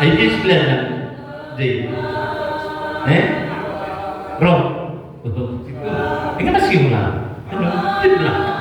Ini sebelah di Roh itu ini masih ulang tidak.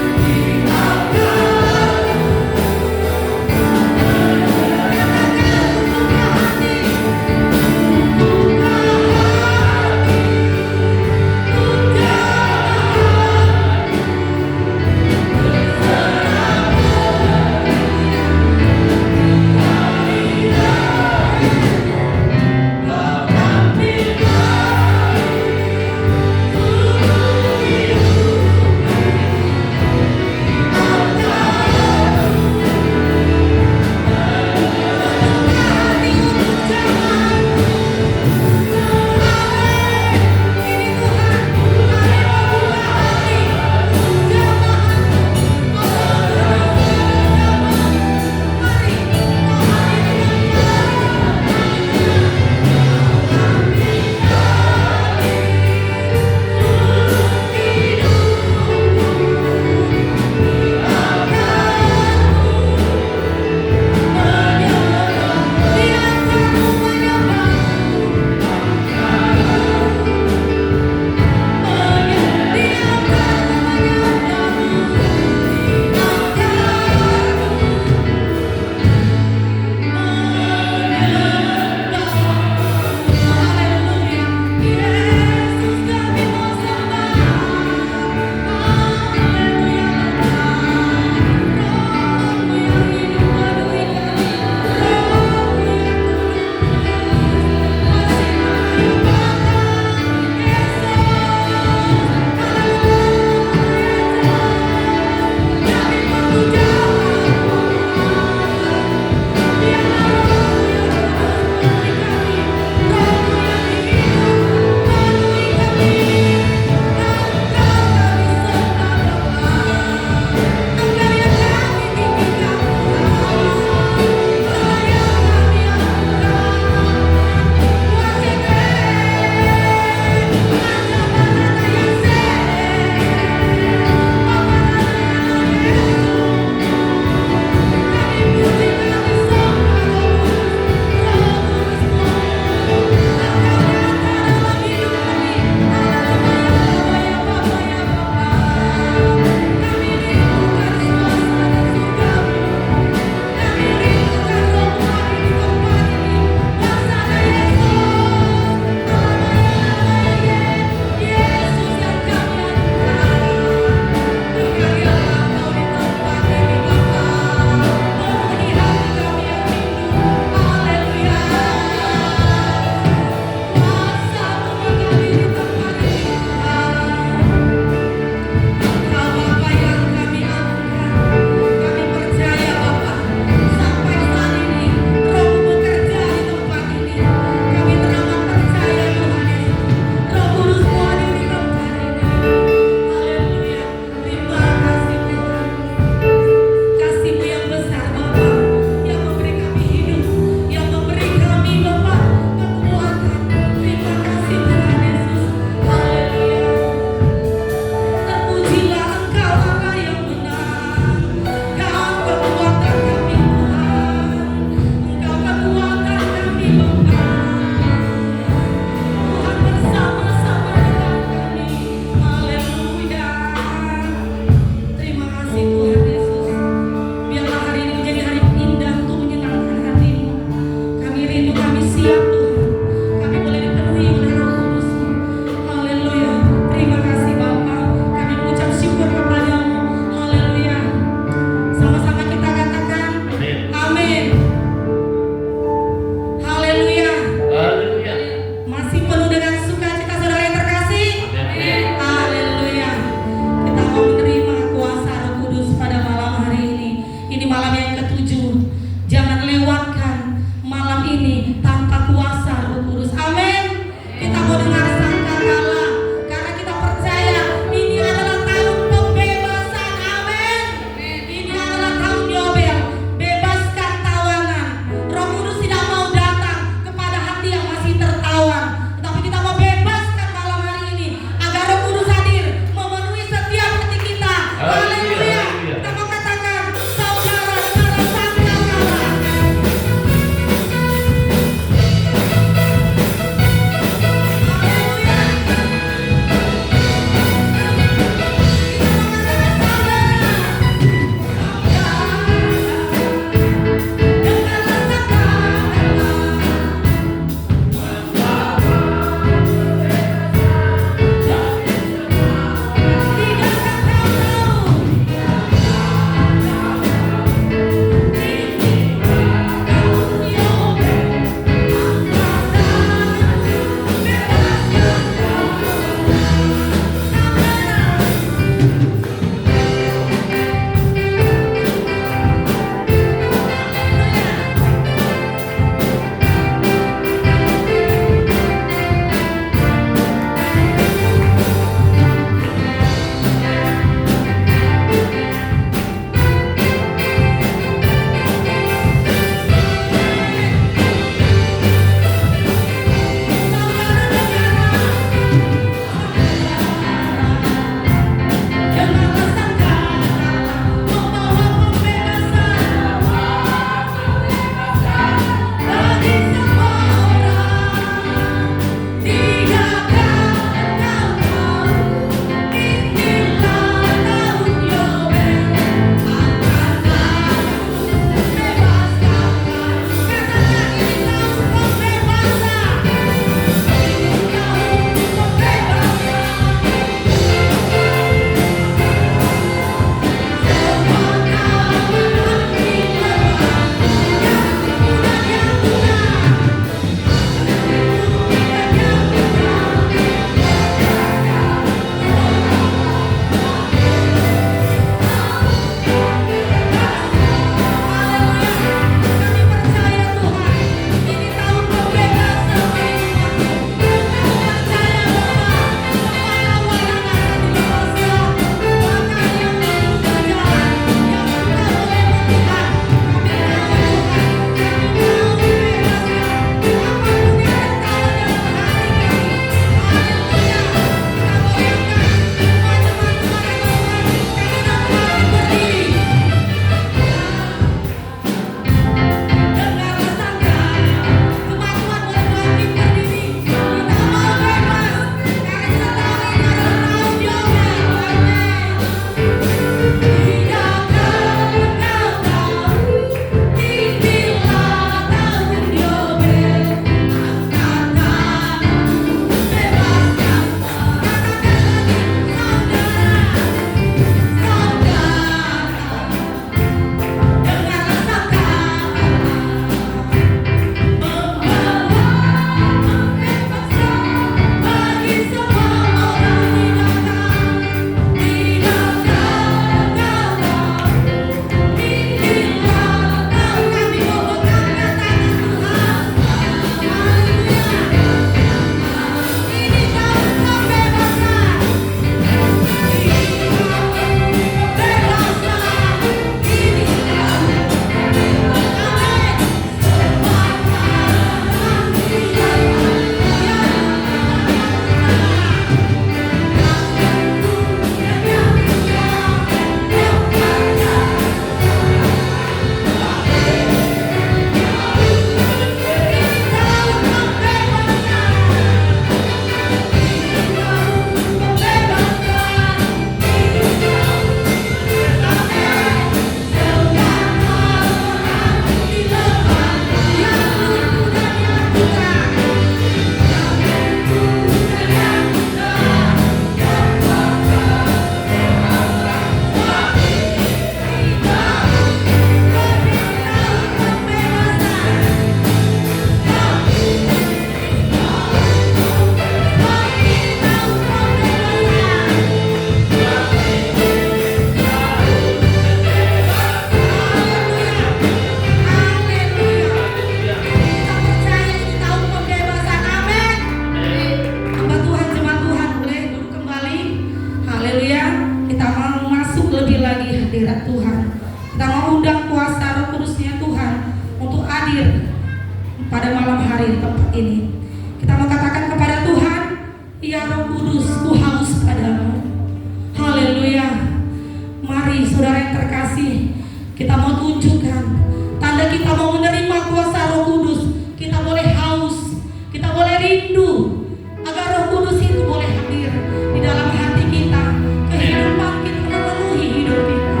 rindu agar Roh Kudus itu boleh hadir di dalam hati kita, kehidupan kita, memenuhi hidup kita.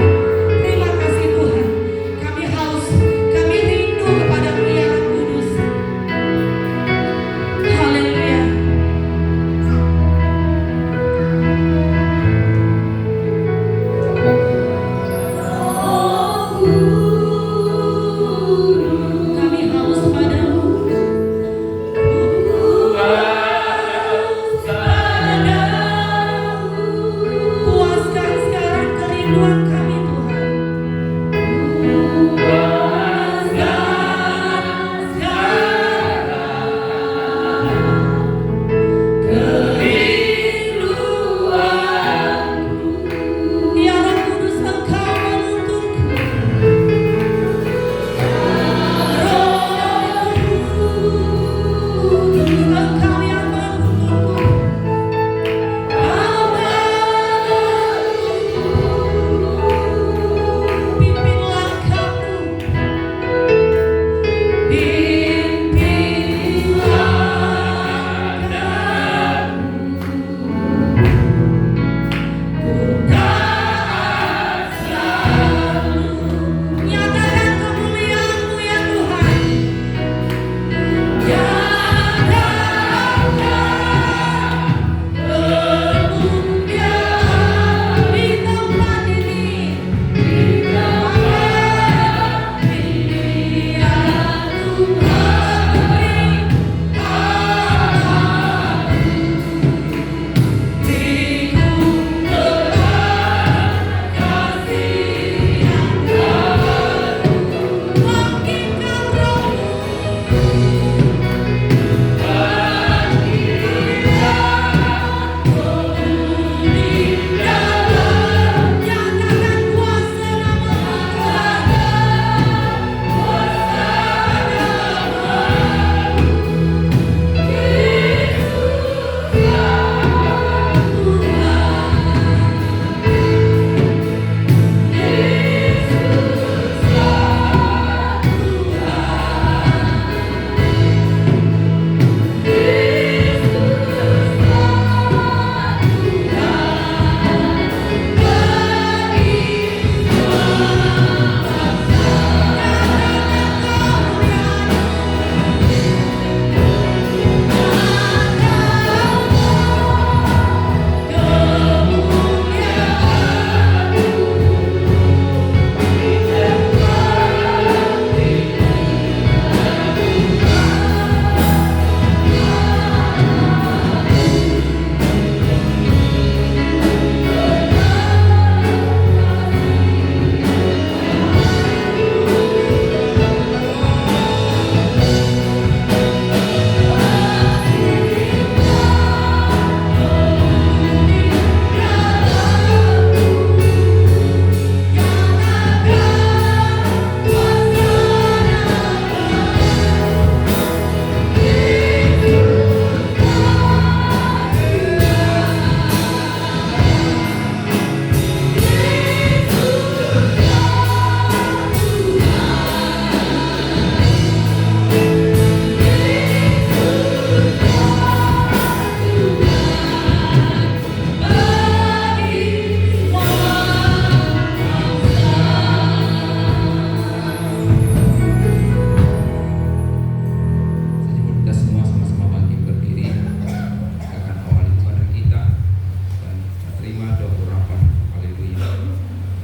Terima kasih Tuhan. Kami haus, kami rindu kepada-Mu ya Roh Kudus. Haleluya. Kami haus padamu. Puaskan sekarang kerinduan kami Tuhan. Ya Roh Kudus, Engkau menuntunku. Engkau yang menuntunku. Pimpin langkahku. Pimpin langkahku. Ku taat selalu. Nyatakan kemuliaan-Mu ya Tuhan. Nyatakan kemuliaan di tempat ini. Di tempat ini ya Tuhan, beri beriku tetap kasih yang baru. Bangkitkan Roh-Mu. Nyatakan kuasa Kita semua sama-sama bangkit berdiri, akan awali ibadah kita dan terima doa urapan. Haleluya.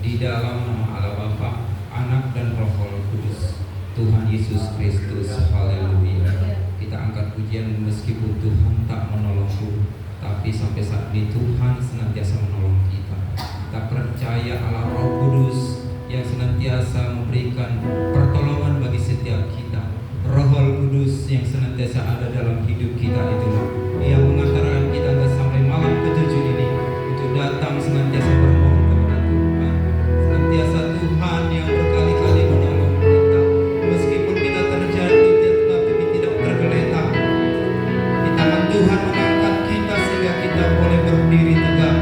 Di dalam nama Allah Bapa, Anak dan Roh Kudus, Tuhan Yesus Kristus. Haleluya. Kita angkat pujian meskipun Tuhan tak menolongku, tapi sampai saat ini Tuhan senantiasa menolong kita. Kita percaya Allah Roh Kudus yang senantiasa memberikan pertolongan bagi setiap kita. Roh Kudus yang senantiasa ada dalam hidup kita itulah yang mengantarkan kita sampai malam ketujuh ini untuk datang senantiasa bermohon kepada Tuhan. Senantiasa Tuhan yang berkali-kali menolong kita meskipun kita terjatuh tetapi tidak tergeletak. Di tangan Tuhan mengangkat kita sehingga kita boleh berdiri tegak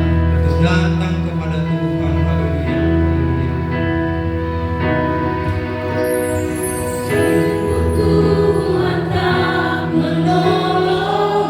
untuk datang kepada Tuhan. Haleluya. Tuhan tak menolong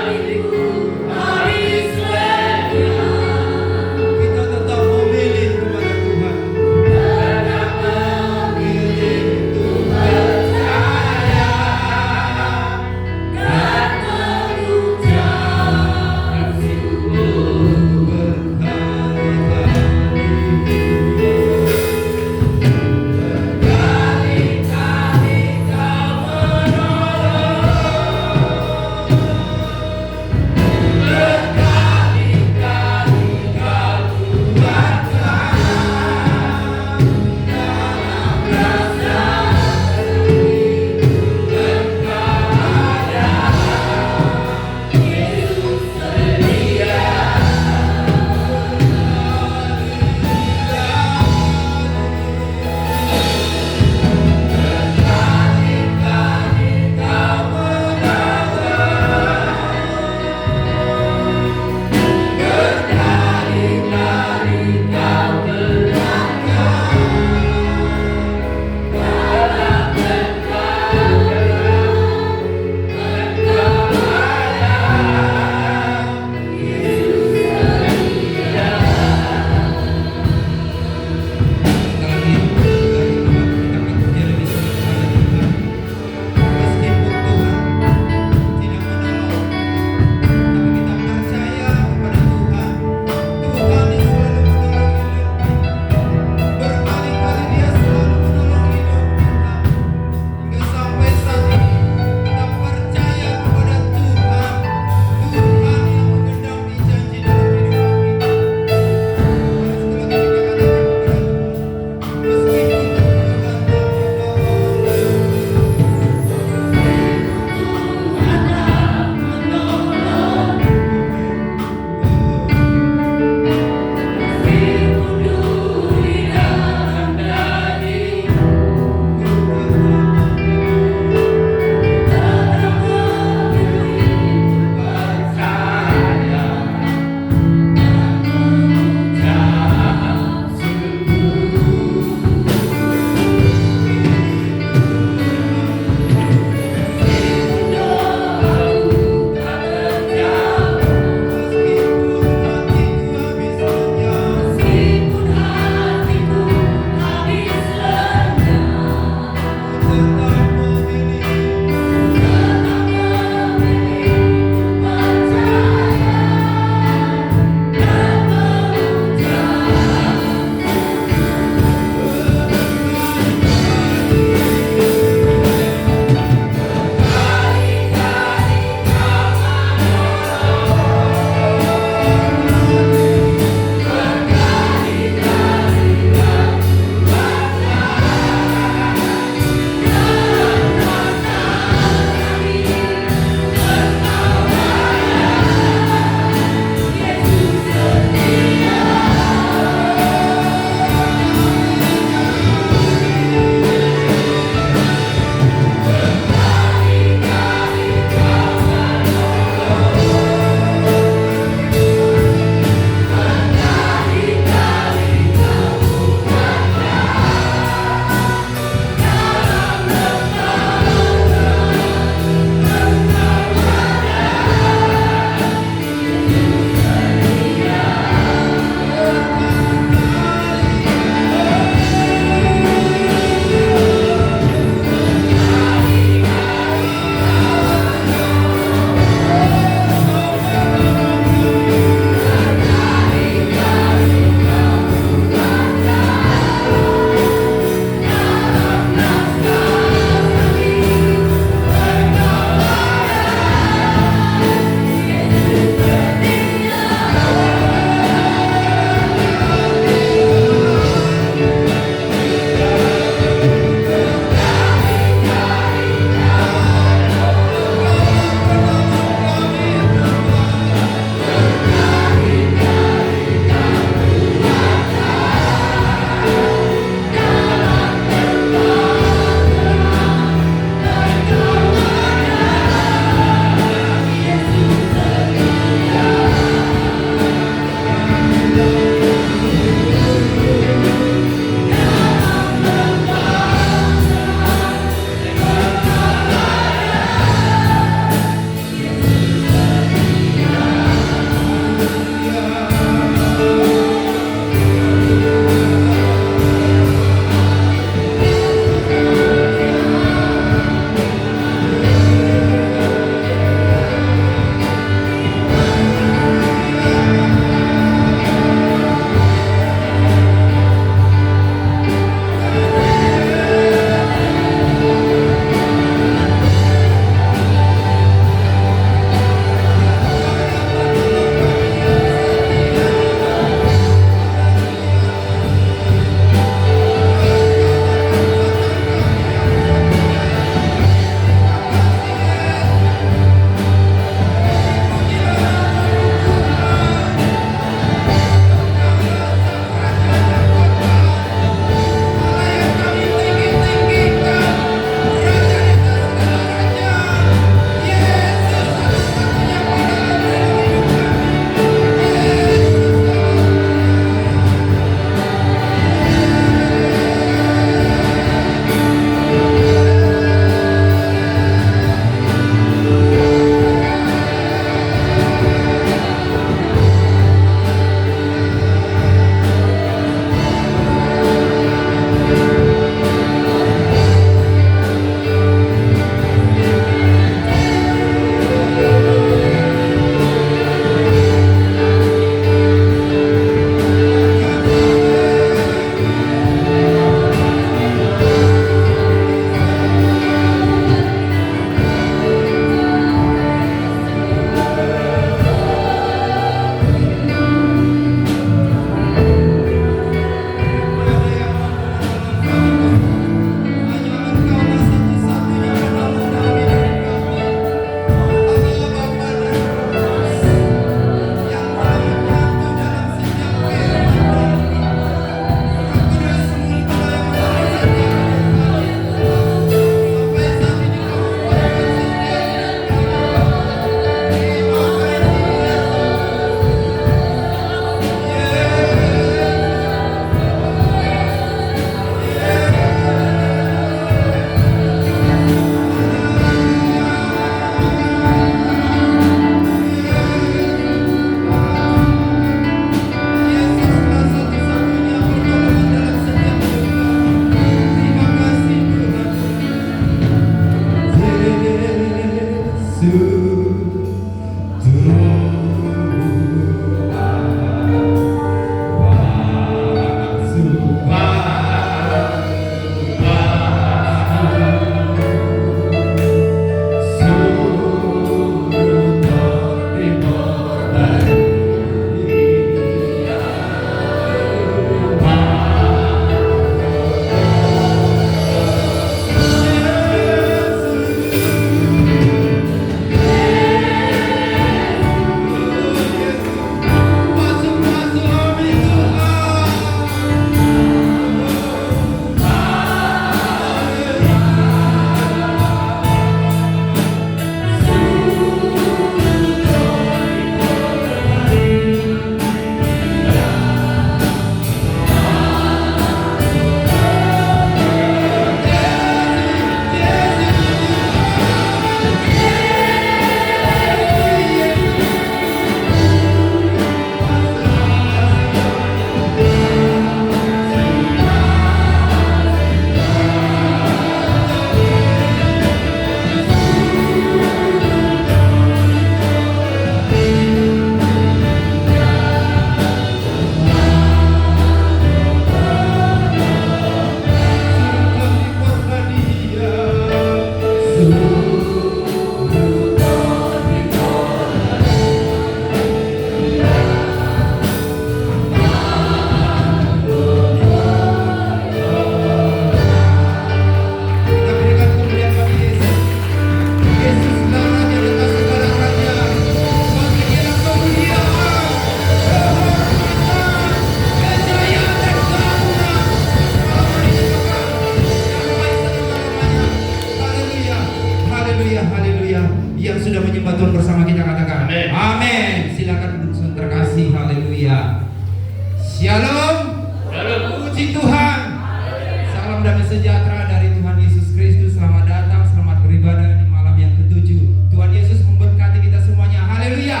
sejahtera dari Tuhan Yesus Kristus. Selamat datang, selamat beribadah di malam yang ketujuh. Tuhan Yesus memberkati kita semuanya. Haleluya.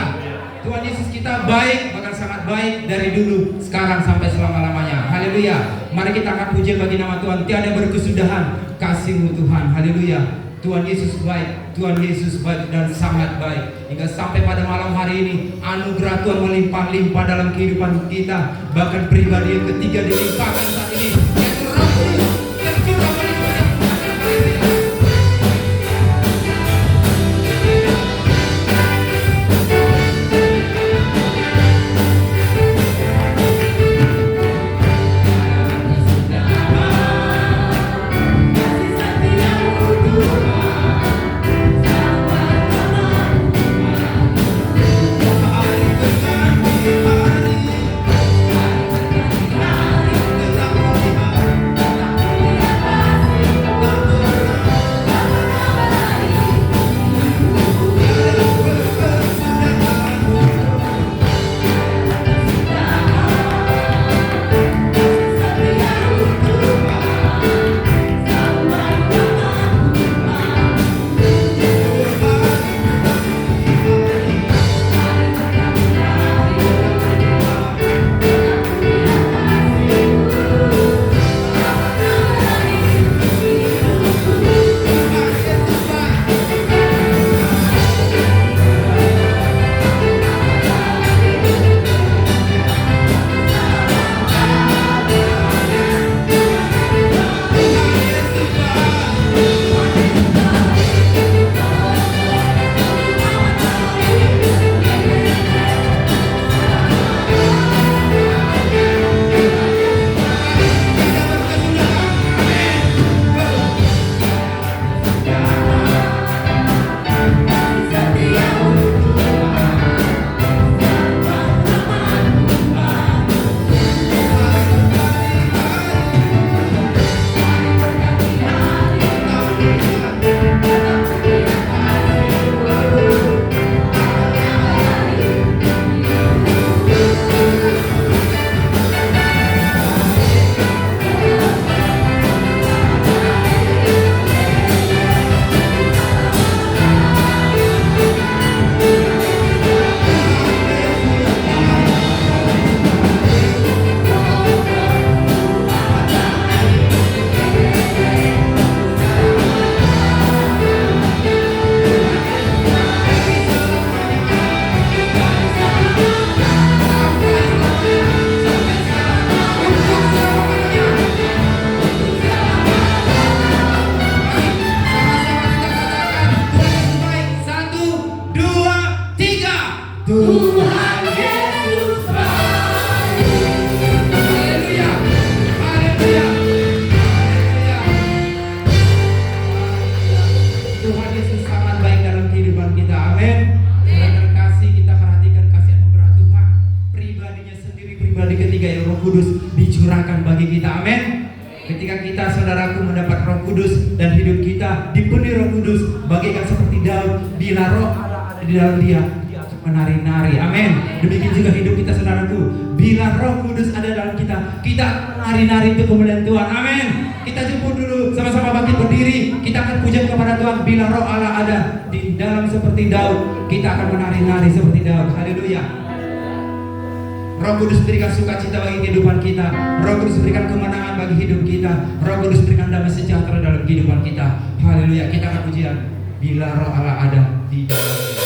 Tuhan Yesus kita baik, bahkan sangat baik dari dulu, sekarang sampai selama-lamanya. Haleluya. Mari kita angkat puji bagi nama Tuhan. Tiada berkesudahan kasih-Mu Tuhan. Haleluya. Tuhan Yesus baik, Tuhan Yesus baik dan sangat baik. Hingga sampai pada malam hari ini anugerah Tuhan melimpah-limpah dalam kehidupan kita. Bahkan pribadi yang ketiga dilimpahkan saat ini, yaitu Roh Kudus yang curah melimpah. Tuhan Yesus baik. Haleluya. Haleluya. Haleluya. Tuhan Yesus sangat baik dalam kehidupan kita. Amin. Saudara terkasih, kita perhatikan kasih anugerah Tuhan. Pribadinya sendiri, pribadi ketiga yang Roh Kudus dicurahkan bagi kita. Amin. Ketika kita, saudaraku, mendapat Roh Kudus dan hidup kita dipenuhi Roh Kudus, bagaikan seperti Daud, bila Roh ada di dalam dia menari-nari. Amin. Demikian juga hidup kita, saudaraku. Bila Roh Kudus ada dalam kita, kita menari-nari untuk kemuliaan Tuhan. Amin. Kita jemput dulu, sama-sama bangkit berdiri. Kita akan puja kepada Tuhan. Bila Roh Allah ada di dalam seperti Daud, kita akan menari-nari seperti Daud. Haleluya. Roh Kudus berikan sukacita bagi kehidupan kita. Roh Kudus berikan kemenangan bagi hidup kita. Roh Kudus berikan damai sejahtera dalam kehidupan kita. Haleluya. Kita akan pujian. Bila Roh Allah ada di dalam kita.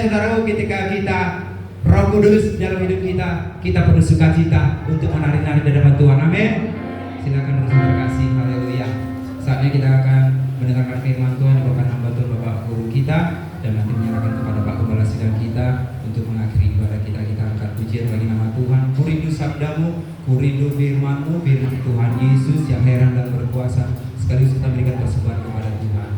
saudara, ketika kita Roh Kudus dalam hidup kita perlu sukacita untuk menari-nari di hadapan Tuhan. Amin. Silakan bersama kasih. Haleluya. Saatnya kita akan mendengarkan firman Tuhan yang akan hamba Tuhan Bapak Guru kita, dan nanti menyerahkan kepada Pak Gembala Sidang kita untuk mengakhiri ibadah kita. Kita angkat pujian bagi nama Tuhan. Ku rindu sabdamu, ku rindu firman-Mu, firman Tuhan Yesus yang heran dan berkuasa. Sekaligus kita berikan persembahan kepada Tuhan.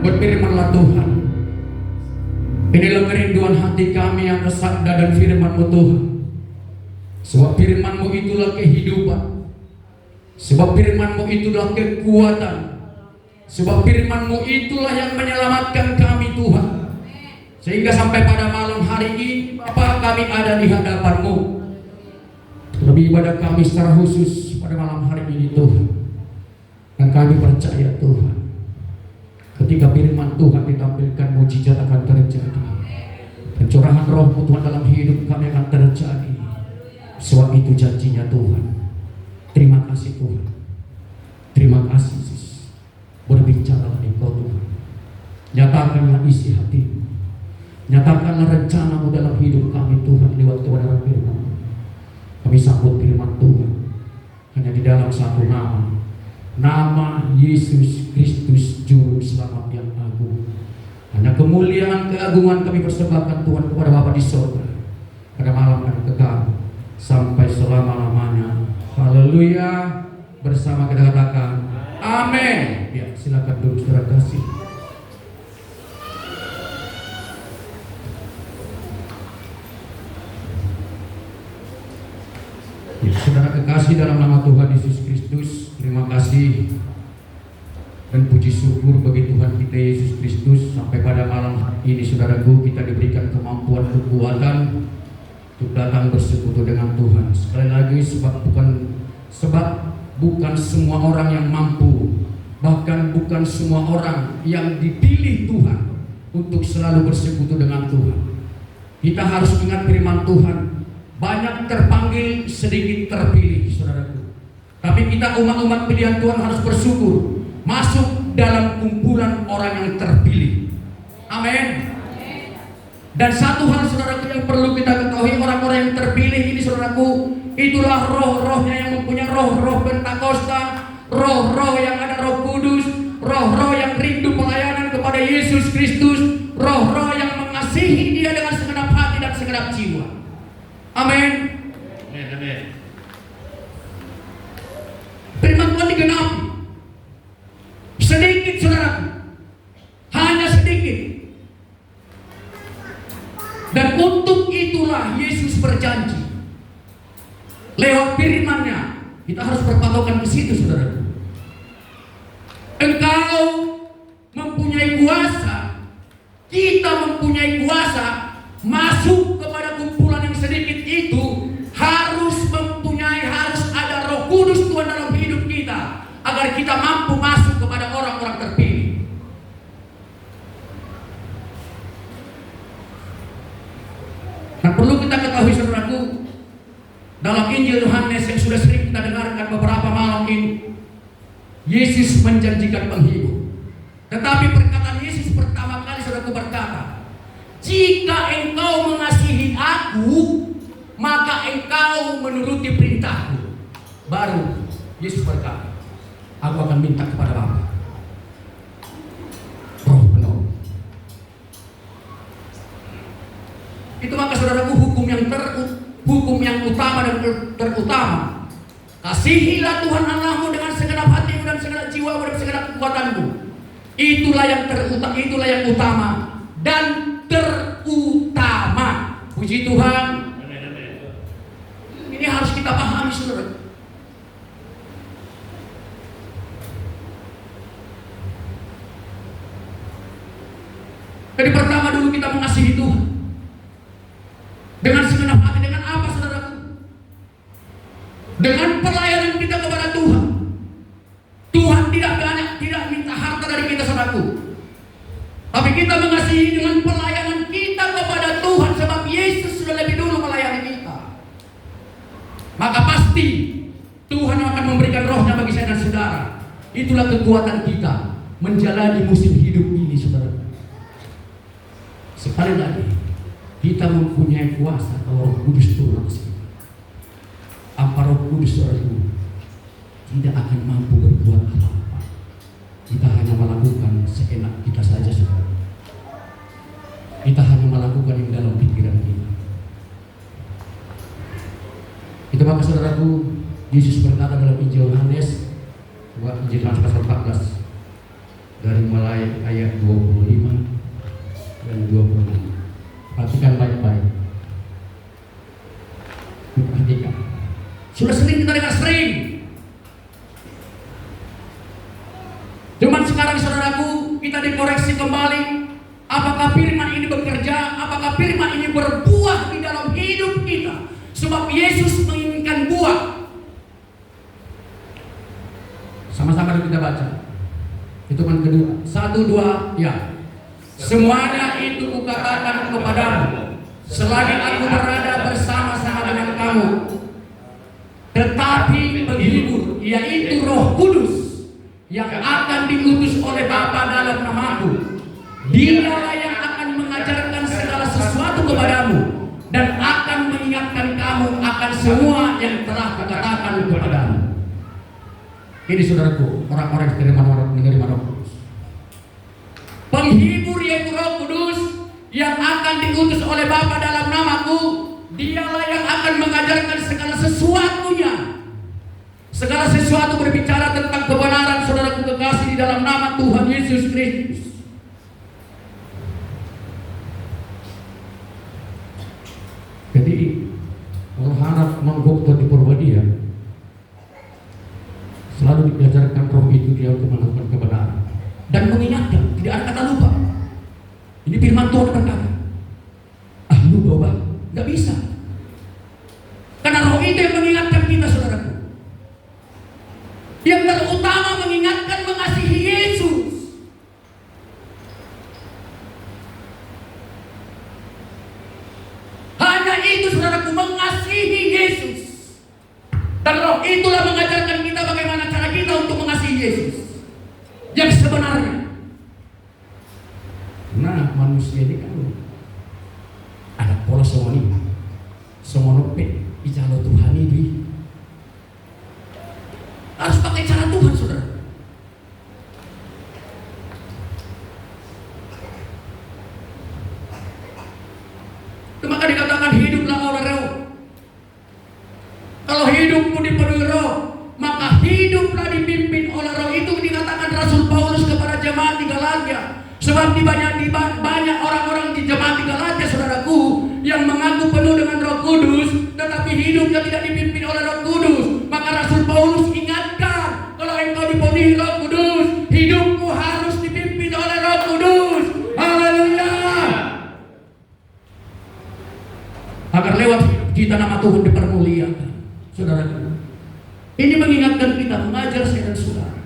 Berfirmanlah Tuhan, inilah kerinduan hati kami yang kesabda dan firman-Mu Tuhan. Sebab firman-Mu itulah kehidupan, sebab firman-Mu itulah kekuatan, sebab firman-Mu itulah yang menyelamatkan kami Tuhan. Sehingga sampai pada malam hari ini Bapa, kami ada di hadapan-Mu. Lebih ibadah kami secara khusus pada malam hari ini Tuhan. Dan kami percaya Tuhan, ketika firman Tuhan ditampilkan, mujizat akan terjadi. Pencurahan Roh-Mu Tuhan dalam hidup kami akan terjadi. Sebab itu janjinya Tuhan. Terima kasih Tuhan. Terima kasih Yesus. Berbicara Engkau Tuhan. Nyatakanlah isi hati-Mu. Nyatakanlah rencana-Mu dalam hidup kami Tuhan lewat kebenaran firman. Kami sambut firman Tuhan hanya di dalam satu nama, nama Yesus Kristus Juru Selamat yang agung. Hanya kemuliaan, keagungan kami persembahkan Tuhan kepada Bapa di sorga pada malam dan kekal sampai selalu. Haleluya. Bersama kita katakan amin. Ya, silakan duduk saudara kasih. Ya, saudara kekasih dalam nama Tuhan Yesus Kristus, terima kasih dan puji syukur bagi Tuhan kita Yesus Kristus. Sampai pada malam ini saudaraku, kita diberikan kemampuan, kekuatan untuk datang bersekutu dengan Tuhan. Sekali lagi, sebab bukan semua orang yang mampu, bahkan bukan semua orang yang dipilih Tuhan untuk selalu bersekutu dengan Tuhan. Kita harus ingat firman Tuhan, banyak terpanggil, sedikit terpilih, saudaraku. Tapi kita umat-umat pilihan Tuhan harus bersyukur masuk dalam kumpulan orang yang terpilih. Amin. Dan satu hal saudaraku yang perlu kita ketahui, orang-orang yang terpilih ini saudaraku, itulah roh-rohnya yang mempunyai roh-roh Pentakosta, roh-roh yang ada Roh Kudus, roh-roh yang rindu pelayanan kepada Yesus Kristus, roh-roh yang mengasihi Dia dengan segenap hati dan segenap jiwa. Amin. Amin. Firman Tuhan digenapi. Sedikit saudaraku, hanya sedikit. Dan untuk itulah Yesus berjanji lewat firman-Nya. Kita harus berpatokan ke situ, saudaraku. Engkau mempunyai kuasa, kita mempunyai kuasa masuk kepada kumpulan yang sedikit itu. Harus ada Roh Kudus Tuhan dalam hidup kita agar kita mampu masuk kepada orang-orang terpilih. Nah, perlu kita ketahui saudaraku, dalam Injil Yohanes yang sudah sering kita dengarkan beberapa malam ini, Yesus menjanjikan penghibur. Tetapi perkataan Yesus pertama kali saudaraku berkata, jika engkau mengasihi aku, maka engkau menuruti perintahku. Baru Yesus berkata, aku akan minta kepada Bapa Roh penolong. Itu maka saudaraku, hukum yang utama dan terutama, kasihilah Tuhan Allahmu dengan segenap hatimu dan segenap jiwamu dan segenap kekuatanmu. Itulah yang utama dan terutama. Puji Tuhan. Ini harus kita pahami saudara. Jadi pertama dulu kita mengasihi Tuhan dengan segenap hati. Dengan apa saudaraku? Dengan pelayanan kita kepada Tuhan. Tuhan tidak minta harta dari kita saudaraku, tapi kita mengasihi dengan pelayanan kita kepada Tuhan. Sebab Yesus sudah lebih dulu melayani kita, maka pasti Tuhan akan memberikan rohnya bagi saya dan saudara. Itulah kekuatan kita menjalani musim hidup ini saudara. Sekali lagi, kita mempunyai kuasa kalau Roh Kudus turun atas kita. Apa Roh Kudus saudaraku tidak akan mampu berbuat apa-apa. Kita hanya melakukan seenak kita saja saudara. Kita hanya melakukan yang dalam pikiran kita. Itu maka saudaraku, Yesus berkata dalam Injil Yohanes, Injil Yohanes pasal 14 dari mulai ayat 25 dan 26. Perhatikan baik-baik. Perhatikan. Sudah sering kita dengar sering. Cuman sekarang saudaraku, kita dikoreksi kembali. Apakah firman ini bekerja? Apakah firman ini berbuah di dalam hidup kita? Sebab Yesus menginginkan buah. Sama-sama kita baca. Itu kan kedua. 1, 2, ya. Semuanya itu kukatakan kepadamu selagi aku berada bersama-sama dengan kamu. Tetapi penghibur, yaitu Roh Kudus, yang akan diutus oleh Bapa dalam namaku, Dialah yang akan mengajarkan segala sesuatu kepadamu dan akan mengingatkan kamu akan semua yang telah kukatakan kepadamu. Ini saudaraku, orang-orang yang menerima Roh Kudus. Penghibur yaitu Roh Kudus yang akan diutus oleh Bapa dalam namaku, Dialah yang akan mengajarkan segala sesuatunya. Segala sesuatu berbicara tentang kebenaran, saudaraku kekasih, di dalam nama Tuhan Yesus Kristus. Jadi kalau anak menggokot di Purbadia, selalu diajarkan roh itu dia untuk melakukan kebenaran dan mengingatkan, tidak ada kata lupa. Ini firman Tuhan berkata, lupa Bang, nggak bisa. Karena roh itu yang mengingatkan kita, saudaraku. Yang terutama mengingatkan mengasihi Yesus. Hanya itu, saudaraku, mengasihi Yesus. Dan roh itulah mengajarkan kita bagaimana cara kita untuk mengasihi Yesus yang sebenarnya. Nah, manusia ini kan ada pola semono pet ijalo Tuhan ini harus pakai cara Tuhan, saudara. Maka dikatakan hiduplah oleh roh. Kalau hidupmu dipenuhi roh, maka hiduplah dipimpin oleh roh. Itu dikatakan Rasul Paulus kepada jemaat di Galatia. Sebab banyak orang-orang di jemaat di Galatia, saudaraku, yang mengaku penuh dengan Roh Kudus, tetapi hidupnya tidak dipimpin oleh Roh Kudus. Maka Rasul Paulus ingatkan, kalau engkau dipenuhi Roh Kudus, hidupmu harus dipimpin oleh Roh Kudus. Haleluya! Agar lewat hidup kita nama Tuhan dipermuliakan, saudaraku. Ini mengingatkan kita, mengajar saya dan saudara.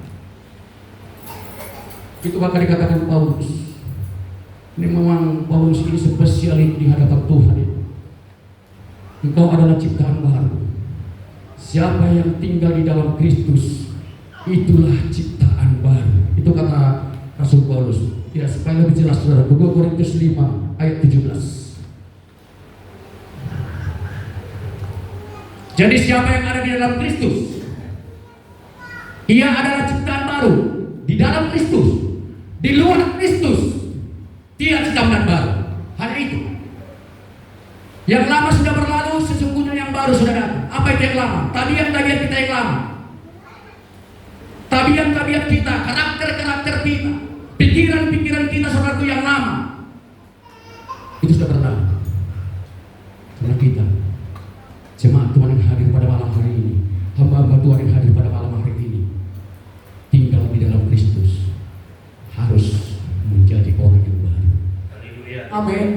Itu maka dikatakan Paulus. Ini memang Paulus ini spesial di hadapan Tuhan. Engkau adalah ciptaan baru. Siapa yang tinggal di dalam Kristus, itulah ciptaan baru. Itu kata Rasul Paulus. Ya, supaya lebih jelas, saudara, 2 Korintus 5 ayat 17. Jadi siapa yang ada di dalam Kristus, ia adalah ciptaan baru. Di dalam Kristus, di luar Kristus, tidak ciptaan baru. Hanya itu. Yang lama sudah berlalu, sesungguhnya yang baru sudah datang. Apa itu yang lama? Tabiat-tabiat kita yang lama. Tabiat-tabiat kita, karakter-karakter kita, pikiran-pikiran kita, saudaraku, yang lama, itu sudah berlalu. Karena kita, jemaat Tuhan yang hadir pada malam hari ini, hamba-hamba Tuhan yang hadir pada malam hari ini, tinggal di dalam Kristus, harus menjadi orang yang baru. Amin.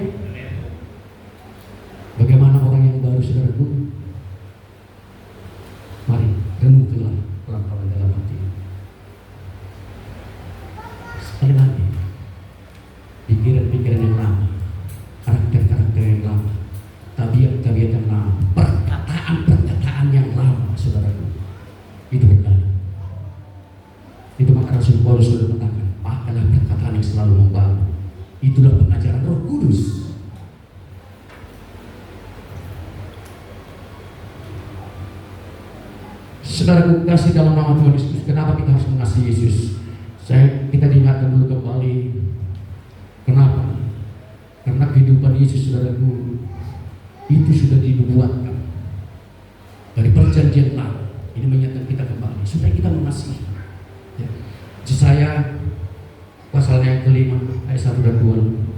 Bagaimana orang yang baru, saudaraku? Mari renungkanlah pelan-pelan dalam hati. Sekali lagi, pikiran-pikiran yang lama, karakter-karakter yang lama, tabiat-tabiat yang lama, perkataan-perkataan yang lama, saudaraku, itu berlalu. Itu maka Rasul Paulus sudah mengatakan, pakailah perkataan yang selalu membangun. Itulah pengajaran Roh Kudus. Saudaraku kasih dalam nama Tuhan Yesus, kenapa kita harus mengasihi Yesus? Kita diingatkan dulu kembali. Kenapa? Karena kehidupan Yesus, saudaraku, itu sudah dinubuatkan dari perjanjian lama. Ini mengingatkan kita kembali supaya kita mengasihi. Ya. Yesaya pasal yang kelima ayat 1 dan 2.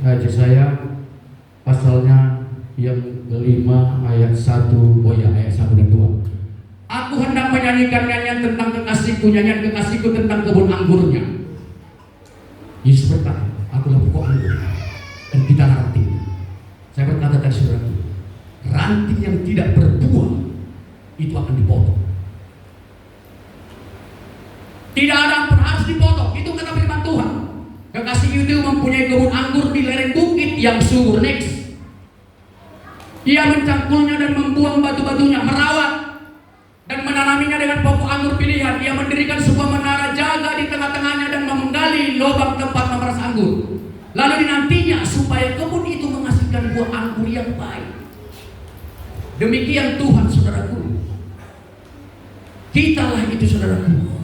Yesaya pasalnya yang kelima ayat 1, ayat 1 dan 2. Aku hendak menyanyikan nyanyian tentang kekasihku, nyanyian kekasihku tentang kebun anggurnya. Yesus berkata, akulah pokok anggur dan kita ranting. Saya berkata tadi, saudara, ranting yang tidak berbuah itu akan dipotong. Tidak ada yang harus dipotong. Itu kata firman Tuhan. Kekasih itu mempunyai kebun anggur di lereng bukit yang subur. Next. Ia mencangkulnya dan membuang batu-batunya, merawat dan menanaminya dengan pokok anggur pilihan. Ia mendirikan sebuah menara jaga di tengah-tengahnya dan menggali lubang tempat memeras anggur. Lalu dinantinya supaya kebun itu menghasilkan buah anggur yang baik. Demikian Tuhan, saudaraku. Kitalah itu, saudaraku.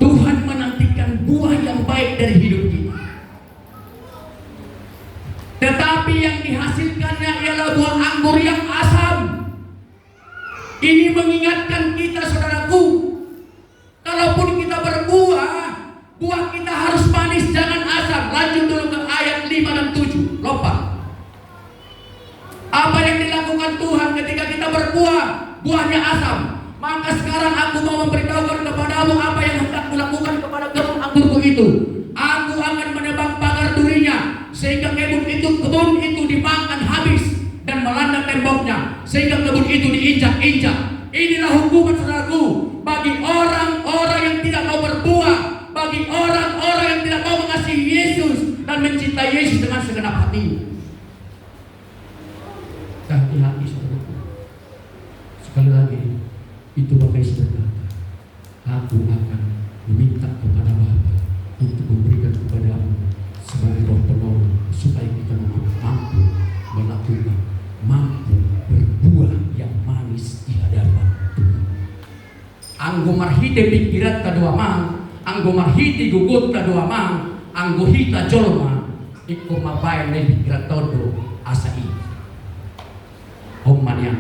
Tuhan menantikan buah yang baik dari hidup kita. dihasilkannya ialah buah anggur yang asam. Ini mengingatkan kita, saudaraku, kalaupun kita berbuah, buah kita harus manis, jangan asam. Lanjut dulu ke ayat 5 dan 7. Lompat. Apa yang dilakukan Tuhan ketika kita berbuah, buahnya asam? Maka sekarang aku mau memberitahukan kepadamu apa yang hendak kulakukan kepada kebun anggurku itu. Aku akan menebang pagar durinya, sehingga kebun itu dimakan habis dan melanda temboknya, sehingga kebun itu diinjak-injak. Inilah hukuman, saudaraku, bagi orang-orang yang tidak mau berbuah, bagi orang-orang yang tidak mau mengasihi Yesus dan mencintai Yesus dengan segenap hati. Hati-hati, saudaraku. Sekali lagi, itu Bapak Yesus berkata, aku akan meminta kepada Bapa untuk memberikan kepadamu sebagai roh penolong, supaya kita mampu melakukan, mampu berbuah yang manis di hadapan Tuhan. Anggo marhite pikirat kadua mang, anggo marhite gugut kadua mang, anggo hita jolma, iku mabayan na pikirat todo asai. Omanya.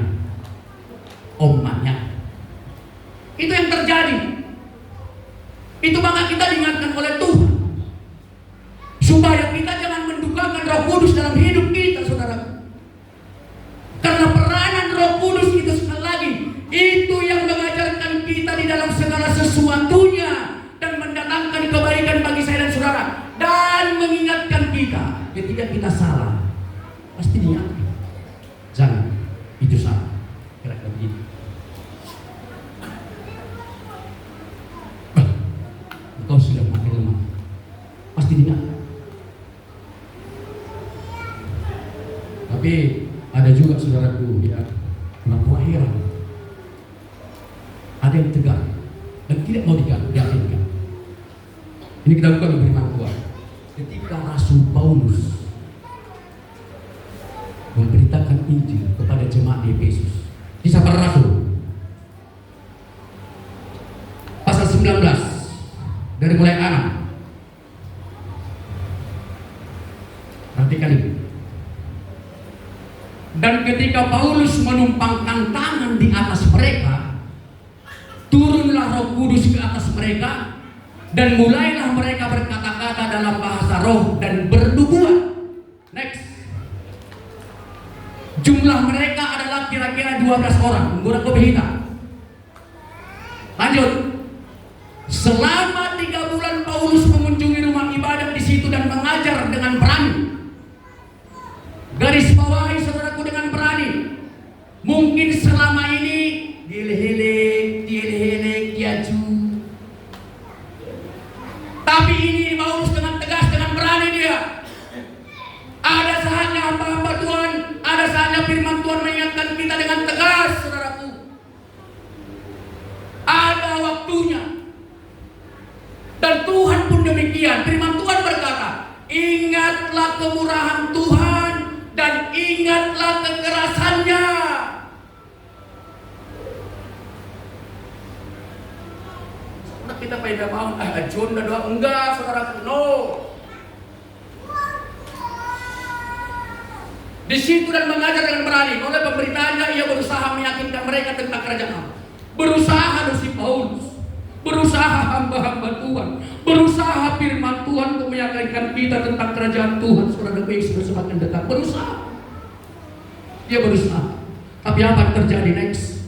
Itu yang terjadi. Itu maka kita diingatkan oleh Tuhan supaya kita jangan mendukakan Roh Kudus dalam hidup kita, saudara. Karena peranan Roh Kudus itu, sekali lagi, itu yang mengajarkan kita di dalam segala sesuatunya dan mendatangkan kebaikan bagi saya dan saudara, dan mengingatkan kita ketika kita salah. Pasti diingatkan, jangan, itu salah, kira-kira begitu. Engkau sudah makin lemah, pasti diingatkan. Tapi ada juga, saudaraku, ya, lampu akhirat. Ada yang tegar dan tidak mau diyakinkan. Ini kita bukan firman Tuhan. Ketika Rasul Paulus memberitakan Injil kepada jemaat di Efesus, kisah para Rasul pasal 19 dari mulai 6. Perhatikan ini. Dan ketika Paulus menumpangkan tangan di atas mereka, turunlah Roh Kudus ke atas mereka, dan mulailah mereka berkata-kata dalam bahasa roh dan bernubuat. Next. Jumlah mereka adalah kira-kira 12 orang, menggunakan kopi hitam. Lanjut. Selama 3 bulan Paulus mengunjungi rumah ibadat di situ dan mengajar dengan berani. Garis bawahi, saudaraku, dengan berani. Mungkin selama ini dieleh-eleh, diaju. Tapi ini Paulus dengan tegas, dengan berani dia. Ada saatnya hamba-hamba Tuhan, ada saatnya firman Tuhan mengingatkan kita dengan tegas, saudaraku. Ada waktunya. Dan Tuhan pun demikian. Firman Tuhan berkata, ingatlah kemurahan Tuhan dan ingatlah kekerasannya. Saudara, kita pada mau ajon dan doa, enggak, saudara, no. Di situ dan mengajar dengan berani. Oleh pemberitaannya ia berusaha meyakinkan mereka tentang kerajaan Allah. Berusaha si Paulus, berusaha hamba-hamba Tuhan, berusaha firman Tuhan untuk meyakinkan kita tentang kerajaan Tuhan. Saudara Yesus semakin dekat, berusaha. Dia berusaha. Tapi apa yang terjadi next?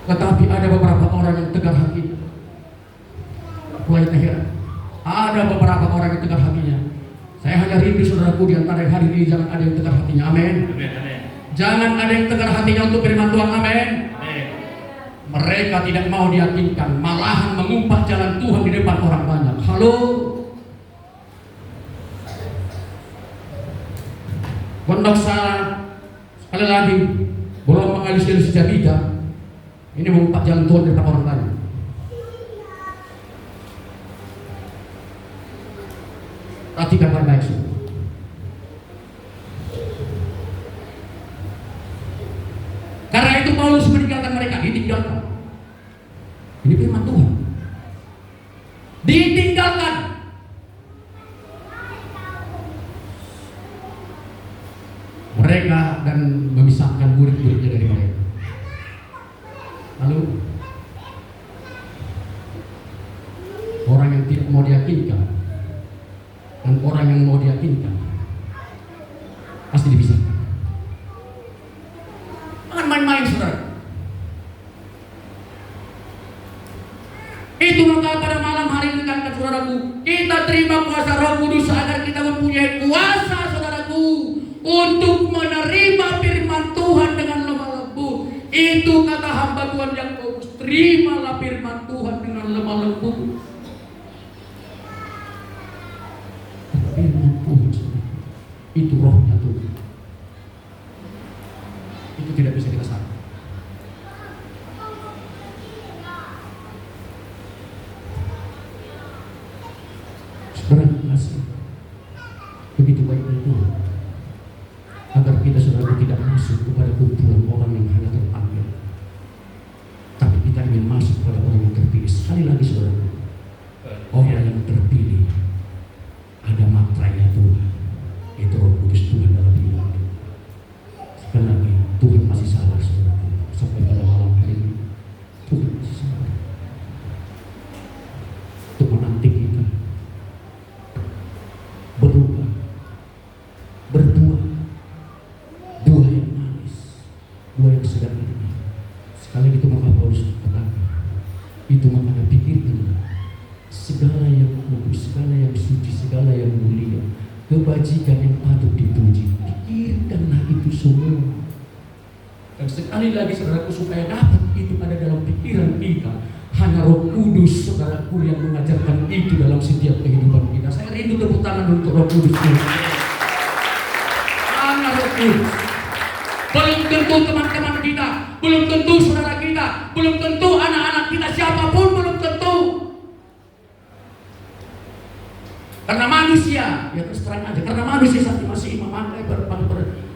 Tetapi ada beberapa orang yang tegar hati. Wahai akhirat, ada beberapa orang yang tegar hatinya. Saya hanya rindu, saudaraku, di antara hari ini jangan ada yang tegar hatinya. Amin. Jangan ada yang tegar hatinya untuk firman Tuhan. Amin. Mereka tidak mau diyakinkan, malahan mengumpat jalan Tuhan di depan orang banyak. Halo. Pondok salah, sekali lagi, belum mengalih-alih sejabida. Ini mengumpat jalan Tuhan di depan orang banyak. Perhatikan baik-baik semua. Karena itu Paulus meninggalkan mereka, ditinggalkan. Ini firman Tuhan. Ditinggalkan. orang yang tidak mau diyakinkan dan orang yang mau diyakinkan pasti dipisahkan. Jangan main-main, saudara. Itu maka pada malam hari ini kan saudaraku, kita terima kuasa Roh Kudus agar kita mempunyai kuasa, saudaraku, untuk menerima firman Tuhan dengan lemah lembut. Itu kata hamba Tuhan Yakobus, terimalah firman Tuhan dengan lemah lembut. Firman Tuhan, saudaraku, itu rohnya Tuhan. Itu tidak bisa kita salah. Saudara kasih, begitu baiknya Tuhan agar kita saudara tidak masuk kepada kumpulan orang yang hanya terpanggil, tapi kita ingin masuk kepada orang yang terpilih. Sekali lagi saudara, orang yang terpilih ada matranya Tuhan, itu Roh Kudus Tuhan dalam hidup. Sekali lagi, Tuhan masih salah saudara. Sampai pada malam hari ini Tuhan masih salah untuk menanti kita berubah, berbuah, buah yang manis, buah yang sedang ini. Sekali itu maka Paulus katakan, itu makanya pikirkan segala yang kudus, segala yang suci, segala yang mulia, kebajikan yang patut dipuji, pikirkanlah itu semua. Dan sekali lagi saudaraku, supaya dapat itu ada dalam pikiran kita, hanya Roh Kudus saudaraku yang mengajarkan itu dalam setiap kehidupan kita. Saya rindu tepuk tangan untuk Roh Kudus. Hanya Roh Kudus. Belum tentu teman-teman kita, belum tentu saudara kita, belum tentu anak-anak kita, siapapun belum tentu. Karena manusia, ya terus terang aja, karena manusia saat masih imam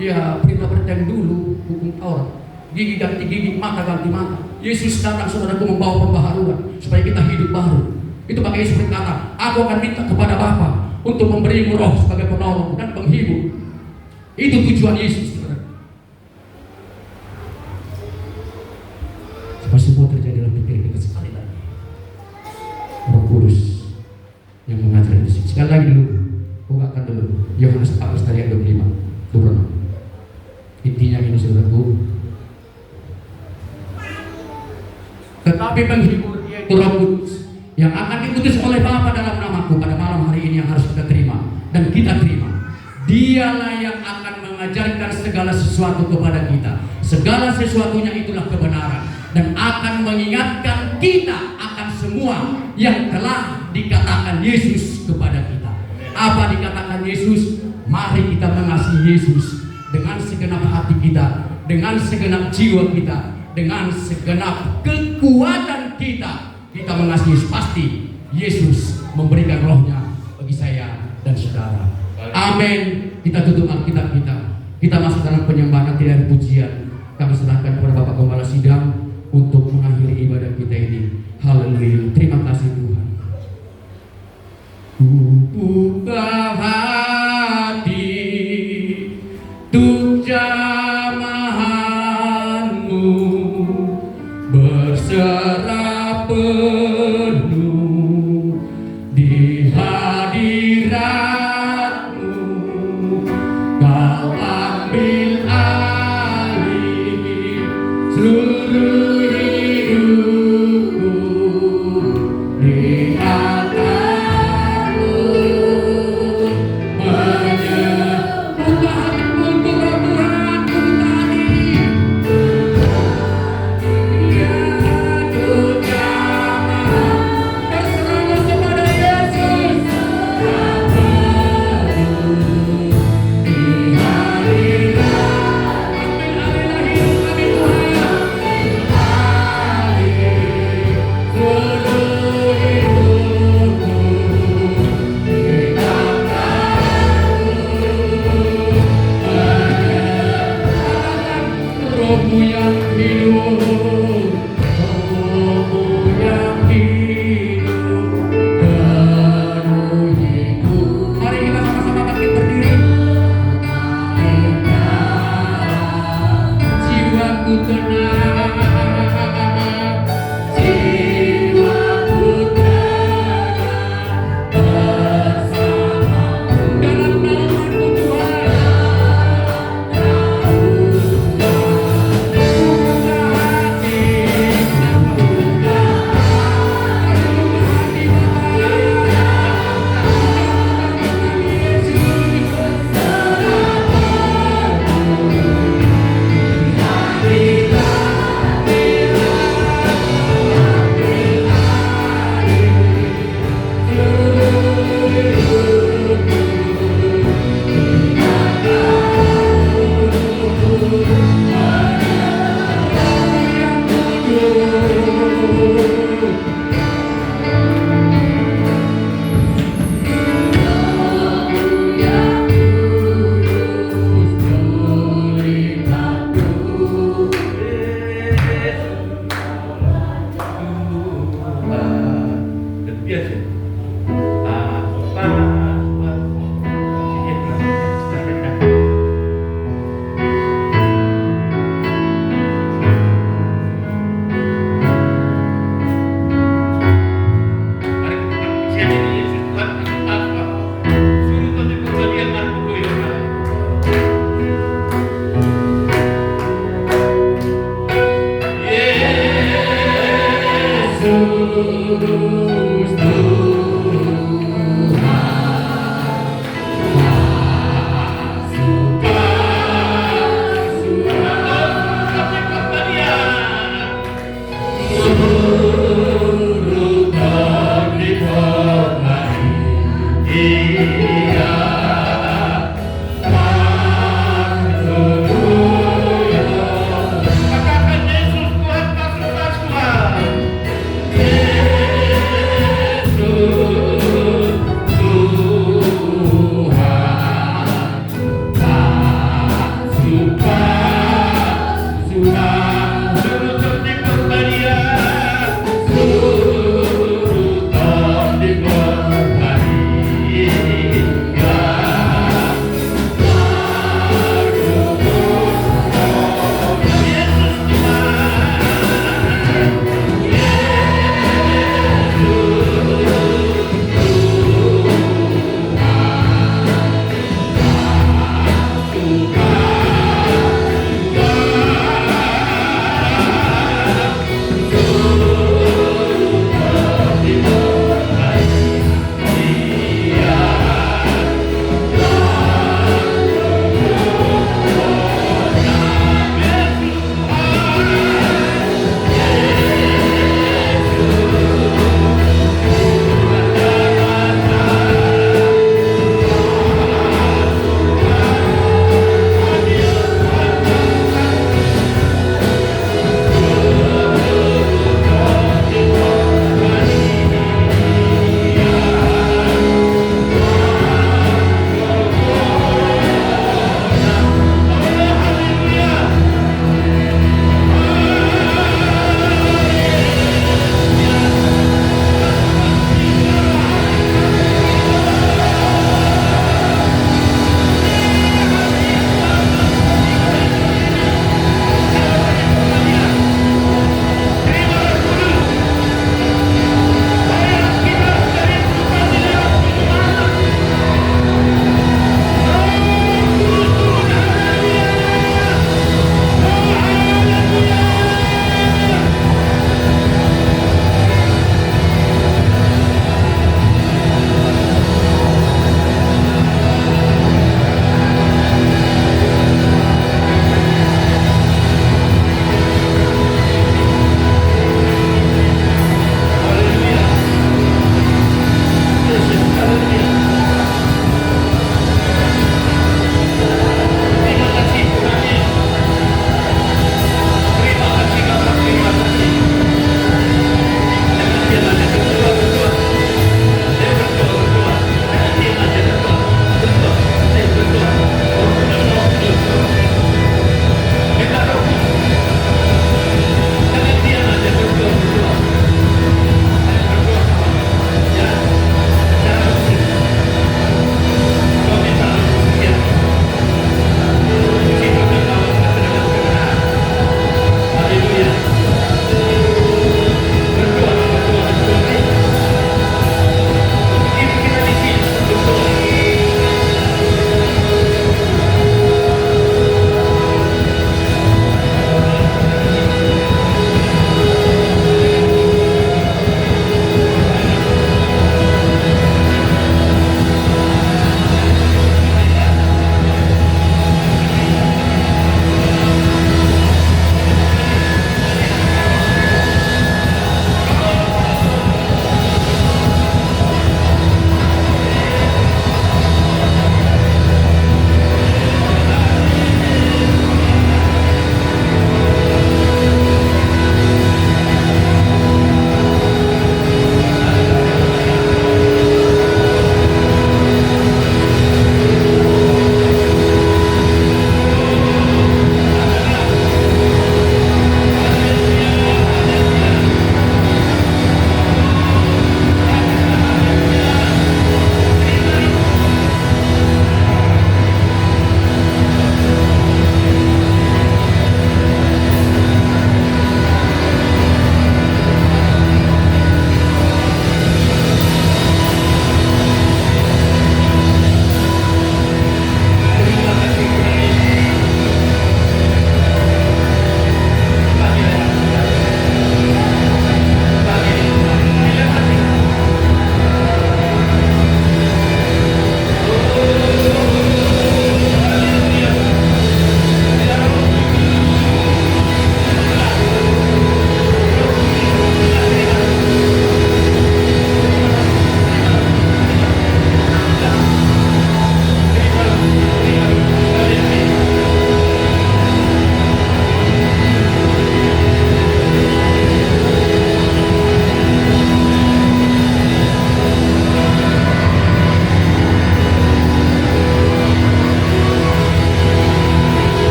ya perintah berteng dulu hukum Taurat, gigi ganti gigi, mata ganti mata. Yesus datang saudaraku membawa pembaharuan supaya kita hidup baru. Itu pakai Yesus berkata, aku akan minta kepada Bapa untuk memberimu Roh sebagai penolong dan penghibur. Itu tujuan Yesus, saudara. Supaya semua terjadi dalam pikiran kita. Sekali lagi, Roh Kudus yang mengajar itu. Sekali lagi dulu, bukakan dulu Yohanes 14 ayat 25. Intinya ini saudaraku, tetapi penghibur yaitu Roh Kudus yang akan diutus oleh Bapa dalam namaku pada malam hari ini yang harus kita terima dan kita terima. Dialah yang akan mengajarkan segala sesuatu kepada kita. Segala sesuatunya itulah kebenaran dan akan mengingatkan kita akan semua yang telah dikatakan Yesus kepada kita. Apa dikatakan Yesus? Mari kita mengasihi Yesus dengan segenap hati kita, dengan segenap jiwa kita, dengan segenap kekuatan kita. Kita mengasihi Yesus, pasti Yesus memberikan rohnya bagi saya dan saudara. Amin. Kita tutup Alkitab kita. Kita masuk dalam penyembahan tidak ada pujian. Kami serahkan kepada Bapak Gembala Sidang untuk mengakhiri ibadah kita ini. Haleluya. Terima kasih Tuhan. Buka hati untuk jamahanmu, berserah penuh di hadiratmu. Kau ambil alih seluruh hidupku di atasmu. Buka hatimu untuk Roh Tuhan, buka hati. Ya, untuk jamahan. biasa. Yesus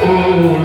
Hallelujah.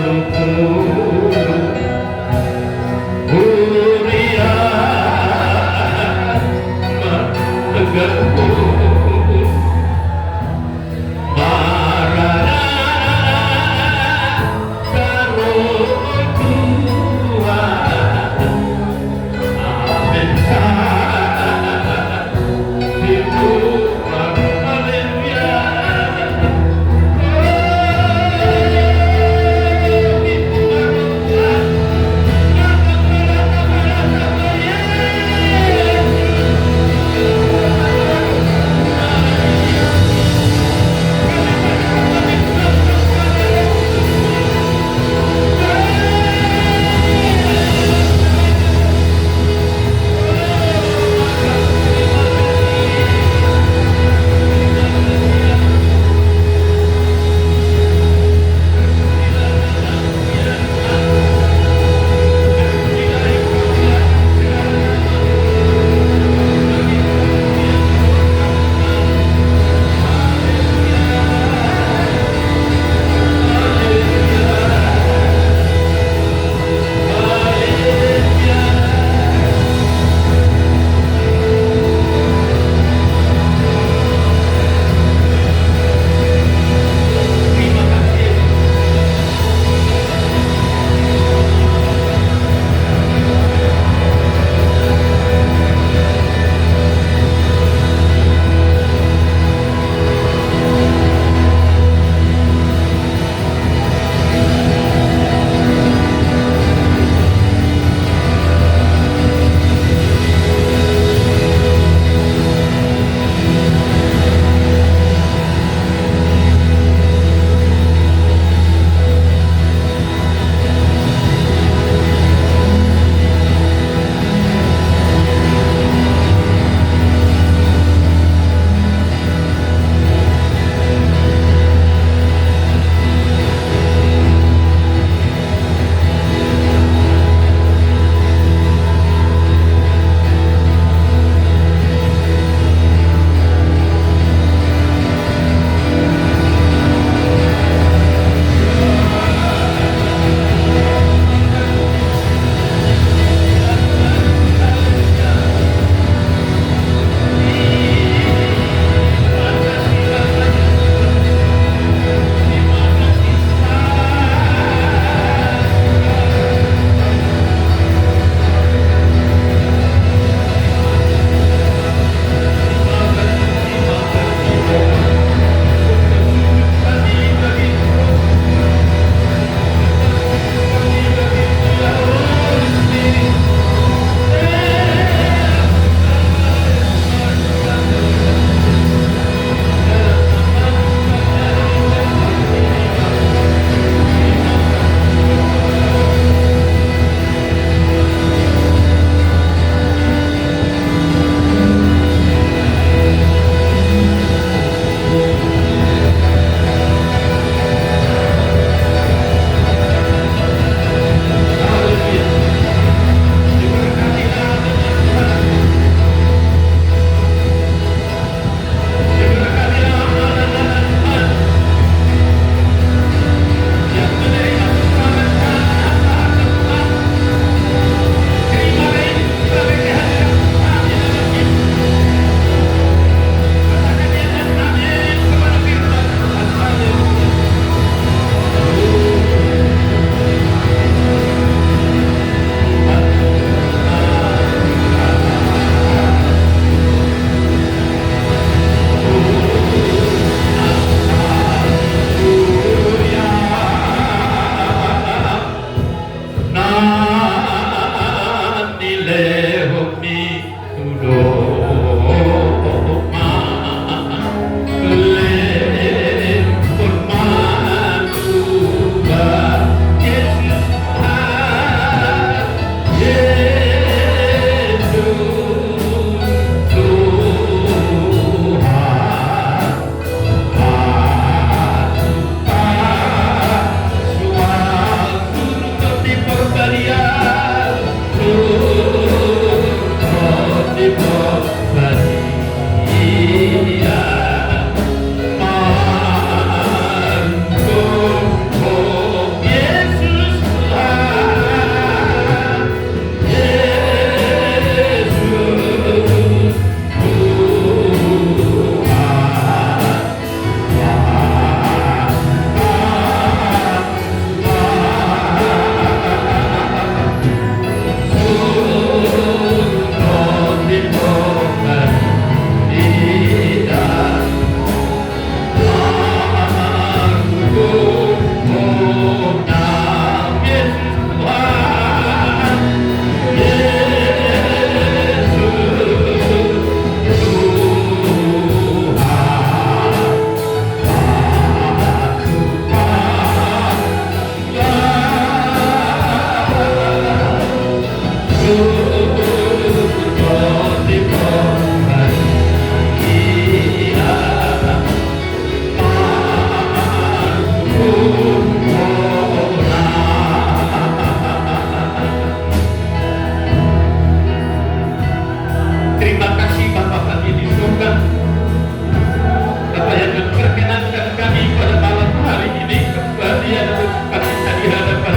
yang memperkenankan kami pada malam hari ini kembali ada sukacita di hadapan.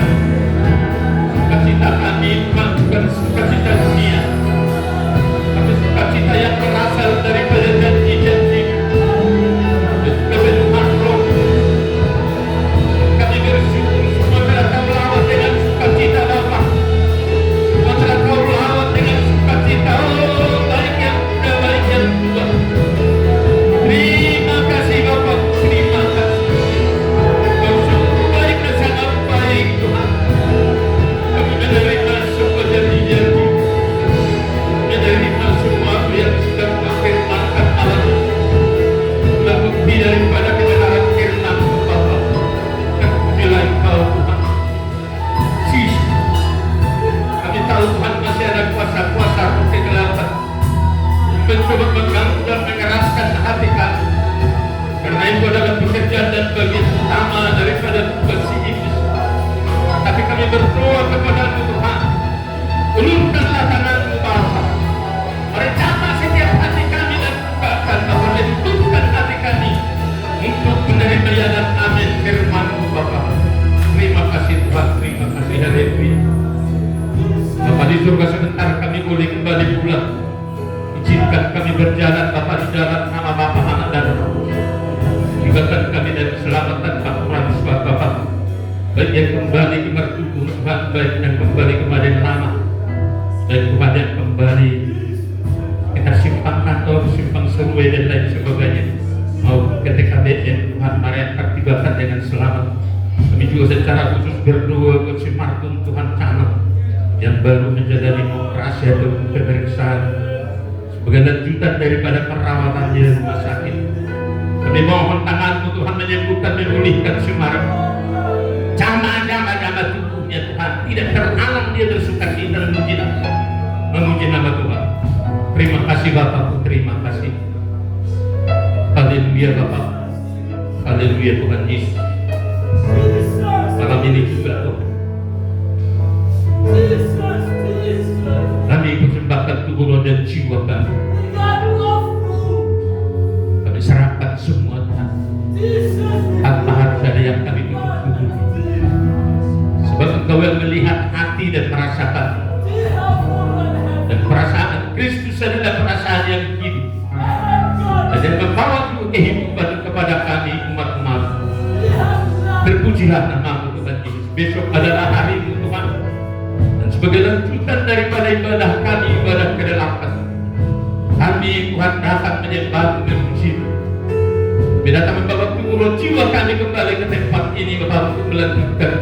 Sukacita kami bukan sukacita dunia, tapi sukacita yang berasal daripada janji-janji kepenuhan roh. Kami bersyukur semua telah kau lawat dengan sukacita Bapa, semua telah kau lawat dengan sukacita. Oh, baik yang muda, baik yang tua. Terima kasih Bapa, terima kasih. Kau sungguh baik dan sangat baik Tuhan. Kami menerima semua janji-janji, menerima semua apa yang sudah Kau firmankan malam ini. Itulah bukti daripada kebenaran firman Bapa. Terpujilah Engkau Tuhan. Yesus, kami tahu Tuhan masih ada kuasa-kuasa roh kegelapan mencoba mengganggu dan mengeraskan hati kami. Karena itu adalah pekerjaan dan bagian utama daripada tugas si iblis. Tapi kami berdoa kepada-Mu Tuhan, ulurkanlah tangan-Mu Bapa, merencana setiap hati kami dan bukakan Bapa, dan tutupkan hati kami untuk menerima ya dan amin firman-Mu Bapa. Terima kasih Tuhan, terima kasih. Haleluya. Bapa di surga, sebentar kami boleh kembali pulang. Izinkan kami berjalan Bapa di dalam nama Bapa, Anak dan Roh. Libatkan kami dari keselamatan Tuhan sebab Bapa, baik yang kembali ke mertubuh Tuhan, baik yang kembali kepada yang lama, baik kepada yang kembali kita simpang kantor, simpang serue dan lain sebagainya, maupun ketika BN Tuhan mereka tertibakan dengan selamat. Kami juga secara khusus berdoa buat si Martum Tuhan Canak yang baru menjalani operasi atau pemeriksaan sebagai lanjutan daripada perawatannya di rumah sakit. Kami mohon tangan-Mu Tuhan menyembuhkan, memulihkan si Martum. Jama-jama tubuhnya Tuhan, tidak terhalang dia bersukacita dan memuji nama Tuhan. Terima kasih Bapakku, terima kasih. Haleluya Bapak, haleluya Tuhan Yesus. Malam ini juga Tuhan, kami persembahkan tubuh roh dan jiwa kami. Kami serahkan semua Tuhan, tanpa harus ada yang kami tutup-tutupi. Sebab Engkau yang melihat hati dan merasakan. Dan perasaan Kristus adalah perasaan yang hidup, dan yang membawa kehidupan kepada kami umat-umat. Terpujilah nama-Mu Tuhan Yesus. Besok adalah hari-Mu Tuhan, dan sebagai lanjutan daripada ibadah kami, ibadah kedelapan, kami Tuhan dapat menyembah-Mu dan memuji-Mu. Kami datang membawa tubuh jiwa kami kembali ke tempat ini Bapak, untuk melanjutkan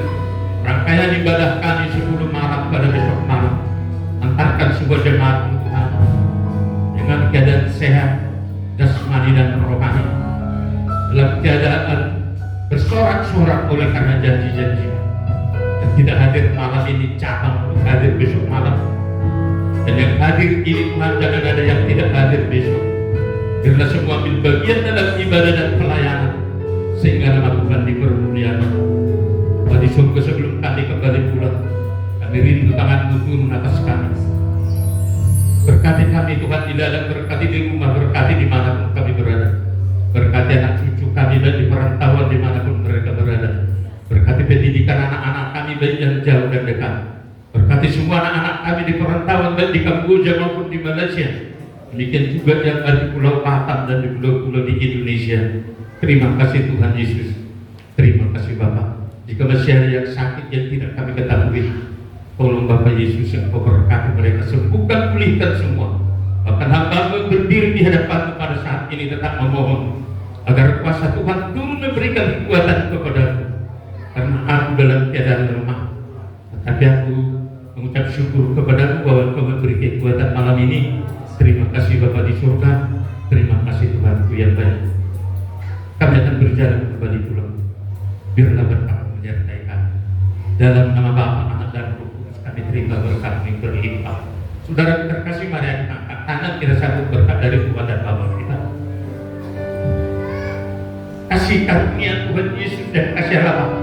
rangkaian ibadah kami 10 malam pada besok malam. Antarkan sebuah jemaat-Mu Tuhan dengan keadaan sehat jasmani dan rohani, dalam keadaan bersorak-sorak oleh karena janji-janji. Dan tidak hadir malam ini cabang untuk hadir besok malam. Dan yang hadir ini Tuhan, jangan ada yang tidak hadir besok. Biarlah semua ambil bagian dalam ibadah dan pelayanan, sehingga nama Tuhan dipermuliakan. Di surga sebelum kami kembali pulang, kami rindu tangan-Mu turun atas kami. Berkati kami Tuhan di dalam, berkati di rumah, berkati dimanapun kami berada. Berkati anak cucu kami dan di perantauan dimanapun mereka berada. Berkati pendidikan anak-anak kami baik yang jauh dan dekat. Berkati semua anak-anak kami di perantauan baik di Kamboja maupun di Malaysia. Demikian juga yang ada di Pulau Batam dan di pulau-pulau di Indonesia. Terima kasih Tuhan Yesus. Terima kasih Bapak. Jika masih ada yang sakit yang tidak kami ketahui, tolong Bapak Yesus yang Kau berkati mereka, sembuhkan, pulihkan semua. Bahkan hamba-Mu berdiri di hadapan-Mu pada saat ini tetap memohon agar kuasa Tuhan turun memberikan kekuatan kepada-Mu. Karena aku dalam keadaan lemah, tetapi aku mengucap syukur kepada-Mu bahwa Kau memberi kekuatan malam ini. Terima kasih Bapa di surga. Terima kasih Tuhanku yang baik. Kami akan berjalan kembali pulang. Biarlah berkat menyertai kami. Dalam nama Bapa, Anak dan Roh Kudus kami terima berkat yang berlimpah. Saudara terkasih, mari kita angkat tangan, kita sambut berkat dari Tuhan dan Bapa kita. Kasih karunia Tuhan Yesus dan kasih Allah Bapa,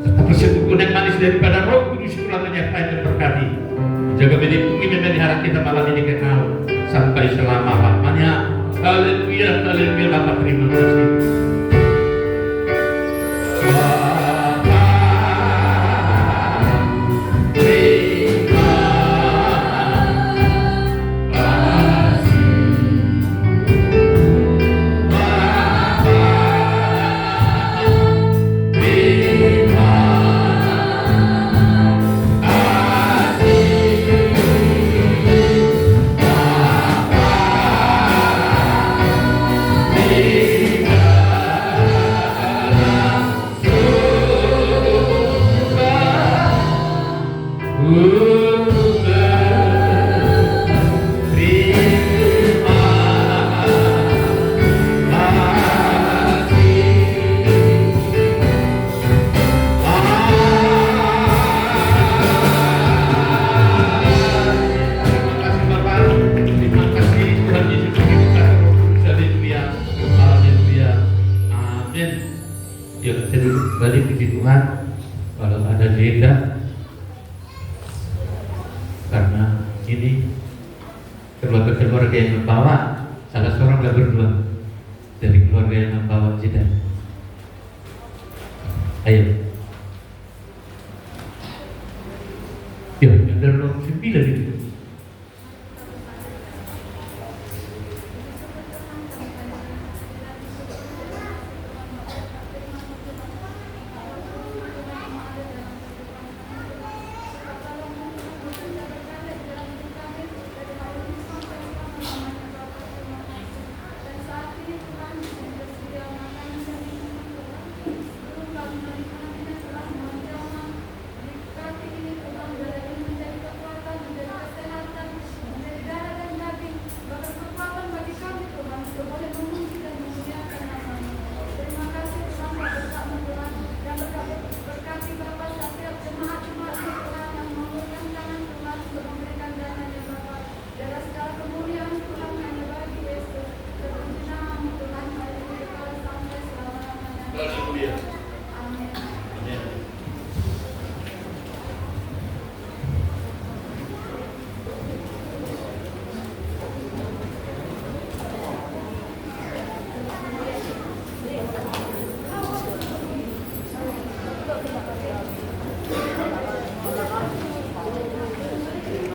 serta persetujuan yang manis daripada Roh Kudus telah menyertai dan berkati, jaga melindungi dan melihara kita malam ini kenal sampai selama-lamanya. Haleluya, haleluya Bapak, terima kasih. Yuk, kita duduk kembali puji Tuhan. Kalau ada jeda, karena ini keluarga yang membawa, salah seorang gak berdua dari keluarga yang membawa jeda. Ayo, yuk, ada nomor 9 itu. Haleluya.